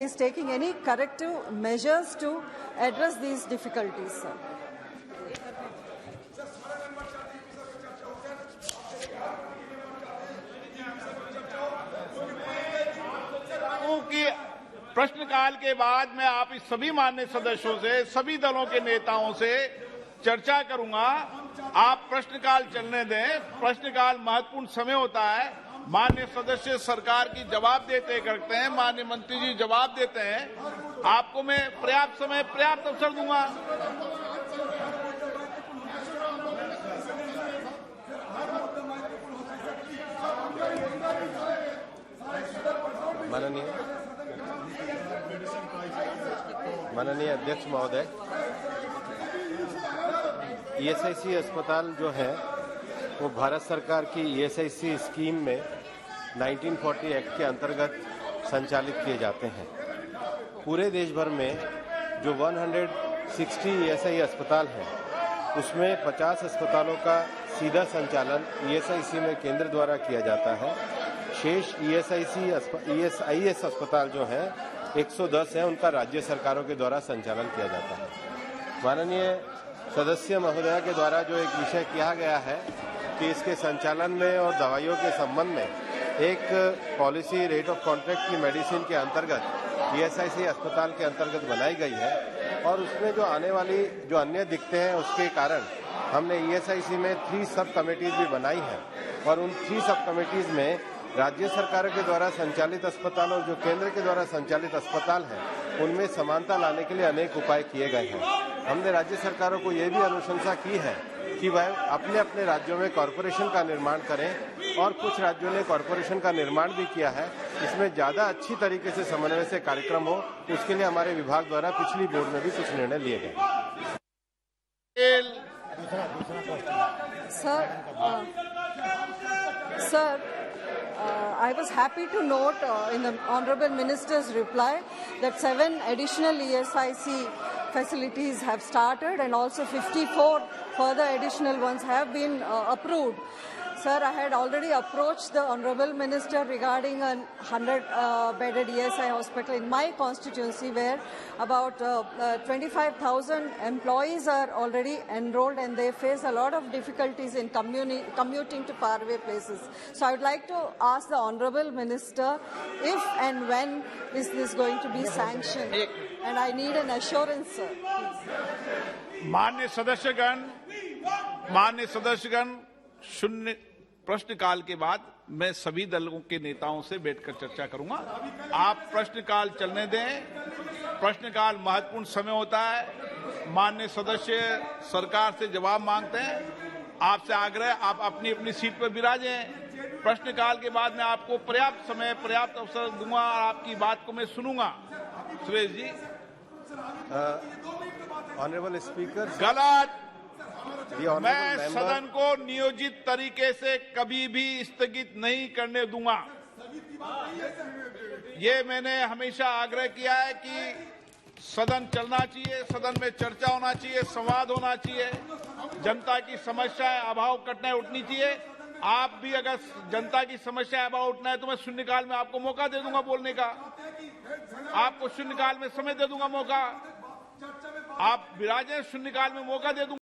is taking any corrective measures to address these difficulties, sir. कि प्रश्नकाल के बाद मैं आप इस सभी माननीय सदस्यों से, सभी दलों के नेताओं से चर्चा करूंगा। आप प्रश्नकाल चलने दें। प्रश्नकाल महत्वपूर्ण समय होता है। माननीय सदस्य सरकार की जवाब देते करते हैं, माननीय मंत्री जी जवाब देते हैं। आपको मैं पर्याप्त समय, पर्याप्त अवसर दूंगा। माननीय अध्यक्ष महोदय, ईएसआईसी अस्पताल जो है वो भारत सरकार की ईएसआईसी स्कीम में 1940 एक्ट के अंतर्गत संचालित किए जाते हैं। पूरे देश भर में जो 160 ईएसआई अस्पताल हैं, उसमें 50 अस्पतालों का सीधा संचालन ईएसआईसी में केंद्र द्वारा किया जाता है। शेष ईएसआईएस अस्पताल जो है 110 है, उनका राज्य सरकारों के द्वारा संचालन किया जाता है। माननीय सदस्य महोदया के द्वारा जो एक विषय किया गया है कि इसके संचालन में और दवाइयों के संबंध में एक पॉलिसी रेट ऑफ कॉन्ट्रैक्ट की मेडिसिन के अंतर्गत ईएसआईसी अस्पताल के अंतर्गत बनाई गई है, और उसमें जो आने वाली जो अन्य दिक्कतें हैं उसके कारण हमने ईएसआईसी में 3 सब कमेटीज भी बनाई हैं, और उन 3 सब कमेटीज में राज्य सरकारों के द्वारा संचालित अस्पताल और जो केंद्र के द्वारा संचालित अस्पताल हैं, उनमें समानता लाने के लिए अनेक उपाय किए गए हैं। हमने राज्य सरकारों को ये भी अनुशंसा की है कि वह अपने अपने राज्यों में कॉरपोरेशन का निर्माण करें, और कुछ राज्यों ने कॉरपोरेशन का निर्माण भी किया है। इसमें ज्यादा अच्छी तरीके से समन्वय से कार्यक्रम हो, उसके लिए हमारे विभाग द्वारा पिछली बोर्ड में भी कुछ निर्णय लिए गए। Sir, I was happy to note in the Honorable Minister's reply that 7 additional ESIC facilities have started, and also 54 further additional ones have been approved. Sir, I had already approached the Honorable Minister regarding a 100-bedded ESI hospital in my constituency, where about 25,000 employees are already enrolled, and they face a lot of difficulties in commuting to faraway places. So I would like to ask the Honorable Minister if and when is this going to be sanctioned, and I need an assurance, sir. माननीय सदस्यगण, शून्य प्रश्नकाल के बाद मैं सभी दलों के नेताओं से बैठकर चर्चा करूंगा। आप प्रश्नकाल चलने दें। प्रश्नकाल महत्वपूर्ण समय होता है। माननीय सदस्य सरकार से जवाब मांगते हैं। आपसे आग्रह, आप अपनी अपनी सीट पर विराजें। प्रश्नकाल के बाद मैं आपको पर्याप्त समय, पर्याप्त अवसर दूंगा और आपकी बात को मैं सुनूंगा। सुरेश जी, ऑनरेबल स्पीकर, गलत। मैं सदन को नियोजित तरीके से कभी भी स्थगित नहीं करने दूंगा। ये मैंने हमेशा आग्रह किया है कि सदन चलना चाहिए, सदन में चर्चा होना चाहिए, संवाद होना चाहिए, जनता की समस्याएं, अभाव, कठिनाई उठनी चाहिए। आप भी अगर जनता की समस्या, अभाव उठना है तो मैं शून्यकाल में आपको मौका दे दूंगा बोलने का। आपको शून्यकाल में समय दे दूंगा, मौका। आप विराजें, शून्यकाल में मौका दे दूंगा।